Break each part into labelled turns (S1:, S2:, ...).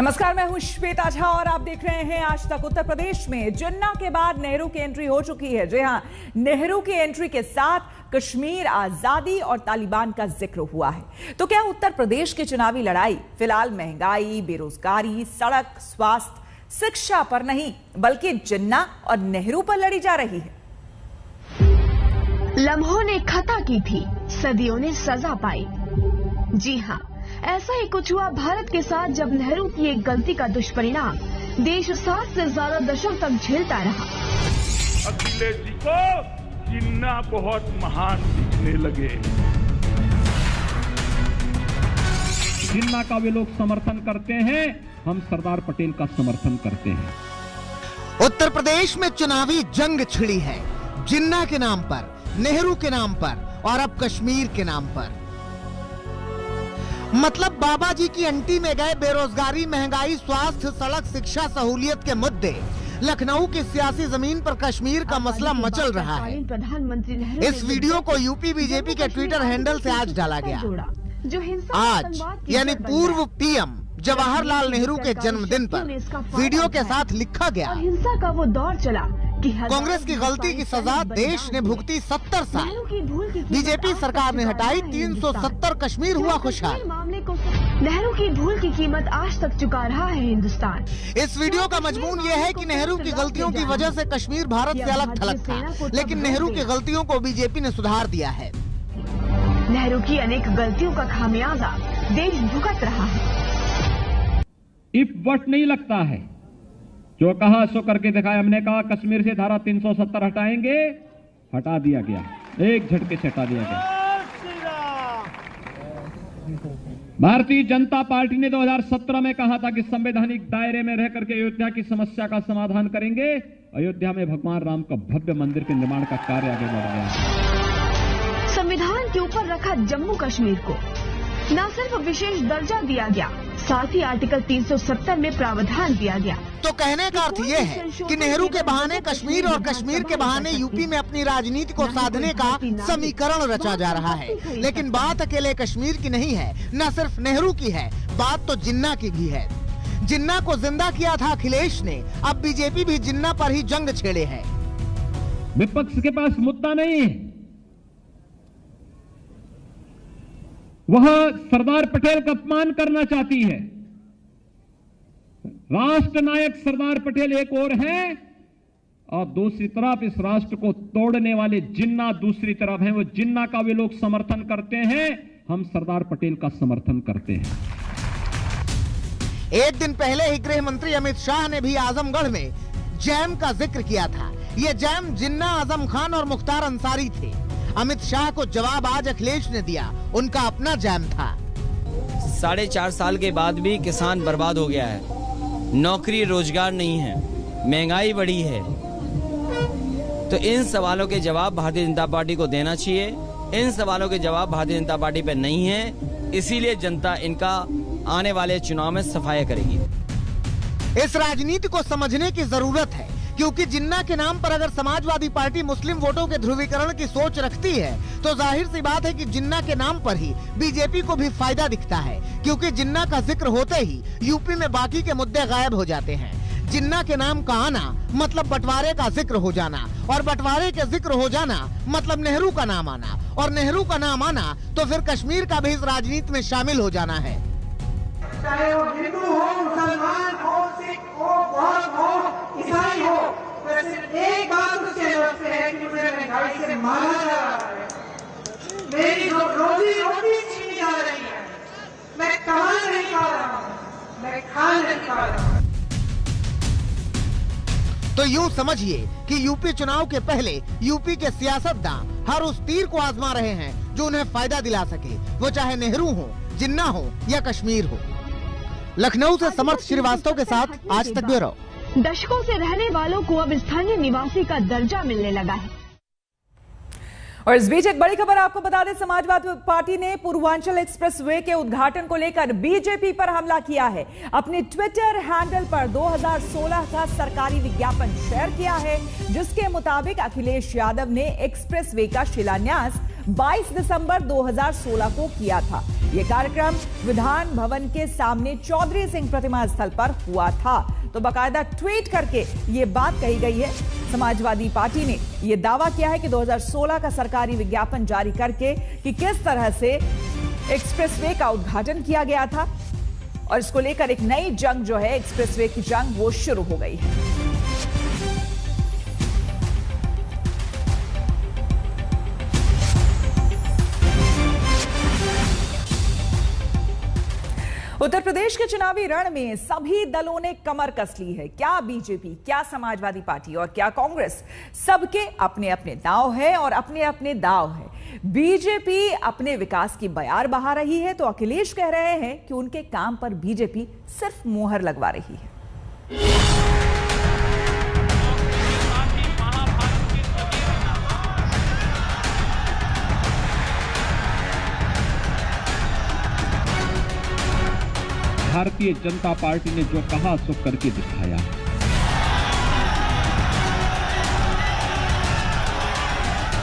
S1: नमस्कार, मैं हूं श्वेता झा और आप देख रहे हैं आज तक। उत्तर प्रदेश में जिन्ना के बाद नेहरू की एंट्री हो चुकी है। जी हां, नेहरू की एंट्री के साथ कश्मीर आजादी और तालिबान का जिक्र हुआ है। तो क्या उत्तर प्रदेश की चुनावी लड़ाई फिलहाल महंगाई, बेरोजगारी, सड़क, स्वास्थ्य, शिक्षा पर नहीं बल्कि जिन्ना और नेहरू पर लड़ी जा रही है?
S2: लम्हों ने खता की थी, सदियों ने सजा पाई। जी हाँ, ऐसा ही कुछ हुआ भारत के साथ जब नेहरू की एक गलती का दुष्परिणाम देश 7 से ज्यादा दशक तक झेलता रहा।
S3: अखिलेश जी को जिन्ना बहुत महान दिखने लगे।
S4: जिन्ना का वे लोग समर्थन करते हैं, हम सरदार पटेल का समर्थन करते हैं।
S5: उत्तर प्रदेश में चुनावी जंग छिड़ी है, जिन्ना के नाम पर, नेहरू के नाम पर और अब कश्मीर के नाम पर। मतलब बाबा जी की अंटी में गए बेरोजगारी, महंगाई, स्वास्थ्य, सड़क, शिक्षा, सहूलियत के मुद्दे लखनऊ की सियासी जमीन पर कश्मीर का मसला मचल रहा है।
S2: प्रधानमंत्री
S5: इस वीडियो को यूपी बीजेपी के ट्विटर हैंडल से आज डाला गया। आज यानी पूर्व पीएम जवाहरलाल नेहरू के जन्मदिन पर वीडियो के साथ लिखा गया,
S2: हिंसा का वो दौर चला कि
S5: कांग्रेस की गलती की सजा देश ने भुगती 70 साल, बीजेपी सरकार ने हटाई 370, कश्मीर हुआ खुशहाल।
S2: नेहरू की भूल की कीमत आज तक चुका रहा है हिंदुस्तान।
S5: इस वीडियो का मजमून ये है कि नेहरू की गलतियों की वजह से कश्मीर भारत से अलग थलग था, लेकिन नेहरू की गलतियों को बीजेपी ने सुधार दिया है।
S2: नेहरू की अनेक गलतियों का खामियाजा देश भुगत रहा है।
S4: इफ वट नहीं लगता है, जो कहा सो करके दिखाया। हमने कहा कश्मीर से धारा 370 हटाएंगे, हटा दिया गया, एक झटके से हटा दिया गया। भारतीय जनता पार्टी ने 2017 में कहा था कि संवैधानिक दायरे में रह करके अयोध्या की समस्या का समाधान करेंगे। अयोध्या में भगवान राम का भव्य मंदिर के निर्माण का कार्य आगे बढ़ गया।
S2: संविधान के ऊपर रखा जम्मू कश्मीर को न सिर्फ विशेष दर्जा दिया गया, साथ ही आर्टिकल 370 में प्रावधान दिया गया।
S5: तो कहने का अर्थ ये है कि नेहरू के बहाने कश्मीर और कश्मीर के बहाने यूपी में अपनी राजनीति को साधने का समीकरण रचा जा रहा है। लेकिन बात अकेले कश्मीर की नहीं है, न सिर्फ नेहरू की है, बात तो जिन्ना की भी है। जिन्ना को जिंदा किया था अखिलेश ने, अब बीजेपी भी जिन्ना पर ही जंग छेड़े है।
S4: विपक्ष के पास मुद्दा नहीं है, वह सरदार पटेल का अपमान करना चाहती है। राष्ट्र नायक सरदार पटेल एक ओर है और दूसरी तरफ इस राष्ट्र को तोड़ने वाले जिन्ना दूसरी तरफ हैं। वो जिन्ना का वे लोग समर्थन करते हैं, हम सरदार पटेल का समर्थन करते हैं।
S5: एक दिन पहले ही गृह मंत्री अमित शाह ने भी आजमगढ़ में जैम का जिक्र किया था। ये जैम जिन्ना, आजम खान और मुख्तार अंसारी थे। अमित शाह को जवाब आज अखिलेश ने दिया, उनका अपना जैम था।
S6: 4.5 साल के बाद भी किसान बर्बाद हो गया है, नौकरी रोजगार नहीं है, महंगाई बढ़ी है। तो इन सवालों के जवाब भारतीय जनता पार्टी को देना चाहिए। इन सवालों के जवाब भारतीय जनता पार्टी पे नहीं है, इसीलिए जनता इनका आने वाले चुनाव में सफाया करेगी।
S5: इस राजनीति को समझने की जरूरत है, क्योंकि जिन्ना के नाम पर अगर समाजवादी पार्टी मुस्लिम वोटों के ध्रुवीकरण की सोच रखती है तो जाहिर सी बात है कि जिन्ना के नाम पर ही बीजेपी को भी फायदा दिखता है, क्योंकि जिन्ना का जिक्र होते ही यूपी में बाकी के मुद्दे गायब हो जाते हैं। जिन्ना के नाम का आना मतलब बंटवारे का जिक्र हो जाना, और बंटवारे के जिक्र हो जाना मतलब नेहरू का नाम आना, और नेहरू का नाम आना तो फिर कश्मीर का भी इस राजनीति में शामिल हो जाना है।
S7: चाहे वो हिंदू हो, मुसलमान हो, सिख हो, बौद्ध हो, ईसाई हो, तो सिर्फ एक बात उसके लफ्ज़ है कि मुझे महंगाई से मारा जा रहा है, मेरी रोजी रोटी छीनी जा रही है, मैं कमा नहीं पा रहा हूँ, मैं खा नहीं पा रहा हूँ।
S5: तो यूं समझिए कि यूपी चुनाव के पहले यूपी के सियासतदान हर उस तीर को आजमा रहे हैं जो उन्हें फायदा दिला सके, वो चाहे नेहरू हो, जिन्ना हो या कश्मीर हो। लखनऊ से समर्थ श्रीवास्तव के साथ आज तक ब्यूरो।
S2: दशकों से रहने वालों को अब स्थानीय निवासी का दर्जा मिलने लगा है।
S1: और इस बीच एक बड़ी खबर आपको बता दें, समाजवादी पार्टी ने पूर्वांचल एक्सप्रेसवे के उद्घाटन को लेकर बीजेपी पर हमला किया है। अपने ट्विटर हैंडल पर 2016 का सरकारी विज्ञापन शेयर किया है, जिसके मुताबिक अखिलेश यादव ने एक्सप्रेसवे का शिलान्यास 22 दिसंबर 2016 को किया था। ये कार्यक्रम विधान भवन के सामने चौधरी सिंह प्रतिमा स्थल पर हुआ था। तो बाकायदा ट्वीट करके ये बात कही गई है। समाजवादी पार्टी ने यह दावा किया है कि 2016 का सरकारी विज्ञापन जारी करके कि किस तरह से एक्सप्रेसवे का उद्घाटन किया गया था और इसको लेकर एक नई जंग जो है, एक्सप्रेसवे की जंग, वो शुरू हो गई है। उत्तर प्रदेश के चुनावी रण में सभी दलों ने कमर कस ली है। क्या बीजेपी, क्या समाजवादी पार्टी और क्या कांग्रेस, सबके अपने अपने दांव है और अपने अपने दाव है। बीजेपी अपने विकास की बयार बहा रही है तो अखिलेश कह रहे हैं कि उनके काम पर बीजेपी सिर्फ मोहर लगवा रही है।
S4: भारतीय जनता पार्टी ने जो कहा सो करके दिखाया।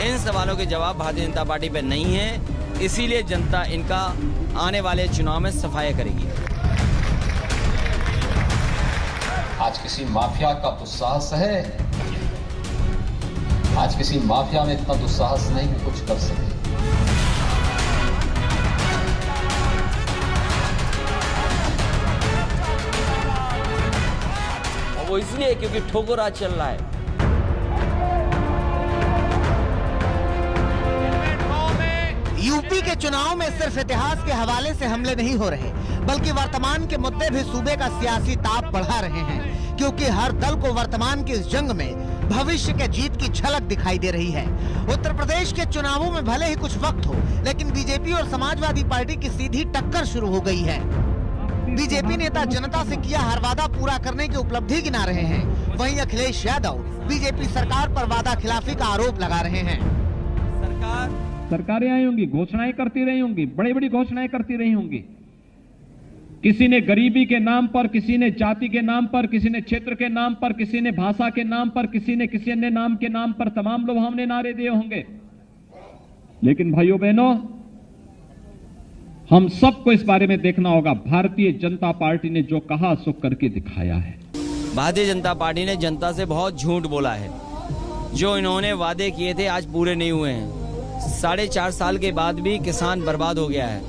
S6: इन सवालों के जवाब भारतीय जनता पार्टी पर नहीं है, इसीलिए जनता इनका आने वाले चुनाव में सफाया करेगी।
S8: आज किसी माफिया का दुस्साहस है, आज किसी माफिया में इतना दुस्साहस नहीं कि कुछ कर सके।
S6: वो इसलिए क्योंकि ठोकर राज चल रहा है।
S5: यूपी के चुनाव में सिर्फ इतिहास के हवाले से हमले नहीं हो रहे, बल्कि वर्तमान के मुद्दे भी सूबे का सियासी ताप बढ़ा रहे हैं, क्योंकि हर दल को वर्तमान की इस जंग में भविष्य के जीत की झलक दिखाई दे रही है। उत्तर प्रदेश के चुनावों में भले ही कुछ वक्त हो, लेकिन बीजेपी और समाजवादी पार्टी की सीधी टक्कर शुरू हो गई है। बीजेपी नेता जनता से किया हर वादा पूरा करने की उपलब्धि गिना रहे हैं, वहीं अखिलेश यादव बीजेपी सरकार पर वादा खिलाफी का आरोप लगा रहे हैं।
S4: सरकारें आई होंगी, घोषणाएं करती रही होंगी, बड़ी बड़ी घोषणाएं करती रही होंगी। किसी ने गरीबी के नाम पर, किसी ने जाति के नाम पर, किसी ने क्षेत्र के नाम पर, किसी ने भाषा के नाम पर, किसी ने किसी अन्य नाम के नाम पर तमाम लोग हमने नारे दिए होंगे। लेकिन भाइयों बहनों, हम सबको इस बारे में देखना होगा, भारतीय जनता पार्टी ने जो कहा सो करके दिखाया है।
S6: भारतीय जनता पार्टी ने जनता से बहुत झूठ बोला है। जो इन्होंने वादे किए थे आज पूरे नहीं हुए हैं। 4.5 साल के बाद भी किसान बर्बाद हो गया है,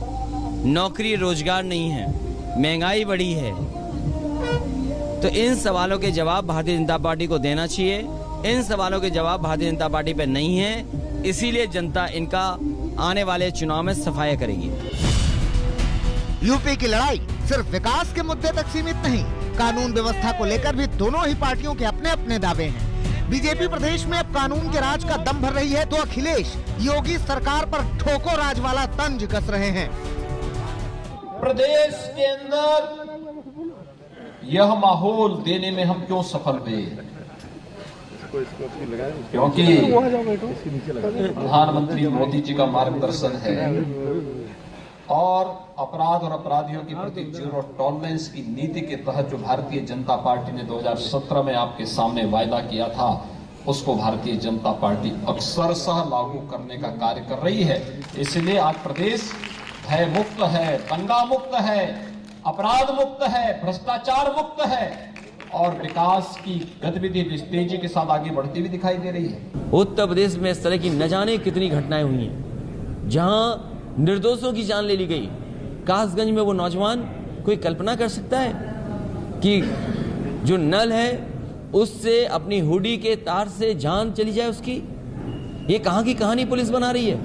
S6: नौकरी रोजगार नहीं है, महंगाई बढ़ी है। तो इन सवालों के जवाब भारतीय जनता पार्टी को देना चाहिए। इन सवालों के जवाब भारतीय जनता पार्टी पर नहीं है, इसीलिए जनता इनका आने वाले चुनाव में सफाया करेगी।
S5: यूपी की लड़ाई सिर्फ विकास के मुद्दे तक सीमित नहीं, कानून व्यवस्था को लेकर भी दोनों ही पार्टियों के अपने अपने दावे हैं। बीजेपी प्रदेश में अब कानून के राज का दम भर रही है, तो अखिलेश योगी सरकार पर ठोको राज वाला तंज कस रहे हैं।
S8: प्रदेश के अंदर यह माहौल देने में हम क्यों सफल हुए? क्योंकि प्रधानमंत्री मोदी जी का मार्गदर्शन है और अपराध और अपराधियों के प्रति जीरो टॉलरेंस की नीति के तहत जो भारतीय जनता पार्टी ने 2017 में आपके सामने वायदा किया था, उसको भारतीय जनता पार्टी अक्षरशः लागू करने का कार्य कर रही है। इसलिए आज प्रदेश भय मुक्त है, दंगा मुक्त है, अपराध मुक्त है, भ्रष्टाचार मुक्त है और विकास की गतिविधि तेजी के साथ आगे बढ़ती हुई दिखाई दे रही है।
S6: उत्तर प्रदेश में इस तरह की न जाने कितनी घटनाएं हुई हैं, जहां निर्दोषों की जान ले ली गई। कासगंज में वो नौजवान, कोई कल्पना कर सकता है कि जो नल है उससे अपनी हुडी के तार से जान चली जाए उसकी? ये कहां की कहानी पुलिस बना रही है?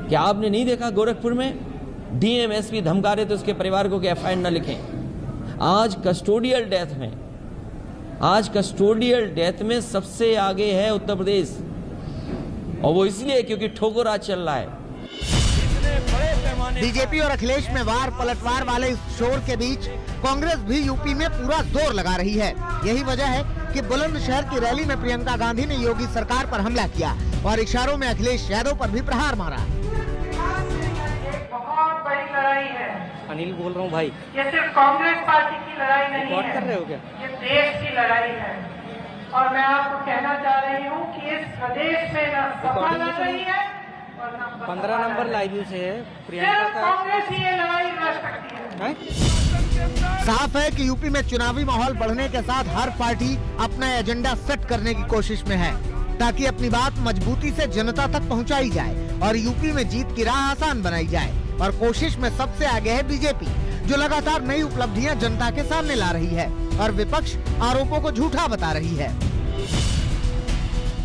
S6: क्या आपने नहीं देखा गोरखपुर में डीएम एसपी धमका रहे थे उसके परिवार को कि एफआईआर न लिखें। आज कस्टोडियल डेथ में सबसे आगे है उत्तर प्रदेश, और वो इसलिए क्योंकि ठोकर राज चल रहा है।
S5: बीजेपी और अखिलेश में वार पलटवार वाले इस शोर के बीच कांग्रेस भी यूपी में पूरा जोर लगा रही है। यही वजह है कि बुलंदशहर की रैली में प्रियंका गांधी ने योगी सरकार पर हमला किया और इशारों में अखिलेश यादव पर भी प्रहार मारा।
S7: बहुत बड़ी लड़ाई है।
S6: अनिल बोल रहा हूँ भाई।
S7: ये सिर्फ कांग्रेस पार्टी की लड़ाई नहीं है,
S6: कर रहे हो क्या?
S7: ये देश की लड़ाई है। और मैं आपको कहना चाह रही हूँ कि इस प्रदेश में न सपा लड़ रही है
S9: 15 नंबर लाइव से है प्रियंका का।
S7: कांग्रेस ही ये लड़ाई लड़ सकती है।
S5: साफ है कि यूपी में चुनावी माहौल बढ़ने के साथ हर पार्टी अपना एजेंडा सेट करने की कोशिश में है, ताकि अपनी बात मजबूती से जनता तक पहुंचाई जाए और यूपी में जीत की राह आसान बनाई जाए। और कोशिश में सबसे आगे है बीजेपी, जो लगातार नई उपलब्धियां जनता के सामने ला रही है और विपक्ष आरोपों को झूठा बता रही है।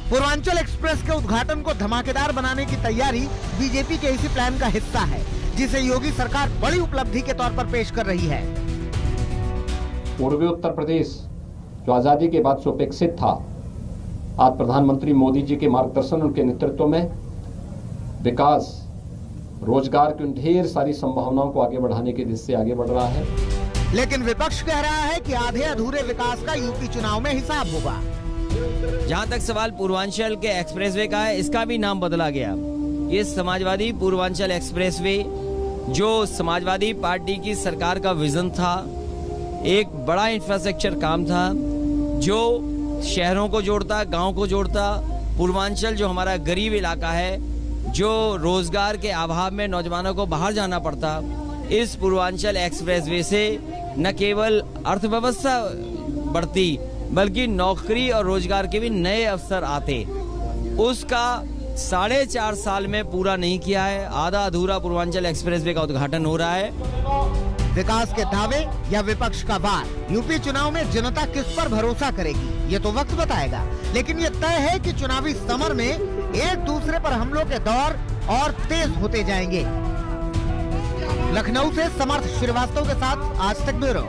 S5: पूर्वांचल एक्सप्रेस के उद्घाटन को धमाकेदार बनाने की तैयारी बीजेपी के इसी प्लान का हिस्सा है, जिसे योगी सरकार बड़ी उपलब्धि के तौर पर पेश कर रही है।
S8: पूर्वी उत्तर प्रदेश जो आजादी के बाद से उपेक्षित था, आज प्रधानमंत्री मोदी जी के मार्गदर्शन, उनके नेतृत्व में विकास, रोजगार की उन ढेर सारी संभावनाओं को आगे बढ़ाने की दिशा से आगे बढ़ रहा है।
S5: लेकिन विपक्ष कह रहा है कि आधे अधूरे विकास का यूपी चुनाव में हिसाब होगा।
S6: जहाँ तक सवाल पूर्वांचल के एक्सप्रेसवे का है, इसका भी नाम बदला गया। ये समाजवादी पूर्वांचल एक्सप्रेसवे जो समाजवादी पार्टी की सरकार का विजन था, एक बड़ा इंफ्रास्ट्रक्चर काम था जो शहरों को जोड़ता, गांव को जोड़ता। पूर्वांचल जो हमारा गरीब इलाका है, जो रोजगार के अभाव में नौजवानों को बाहर जाना पड़ता, इस पूर्वांचल एक्सप्रेसवे से न केवल अर्थव्यवस्था बढ़ती बल्कि नौकरी और रोजगार के भी नए अवसर आते। उसका 4.5 साल में पूरा नहीं किया है। आधा अधूरा पूर्वांचल एक्सप्रेसवे का उद्घाटन हो रहा है।
S5: विकास के दावे या विपक्ष का वार, यूपी चुनाव में जनता किस पर भरोसा करेगी ये तो वक्त बताएगा। लेकिन ये तय है कि चुनावी समर में एक दूसरे पर हमलों के दौर और तेज होते जाएंगे। लखनऊ से समर्थ श्रीवास्तव के साथ आज तक ब्यूरो।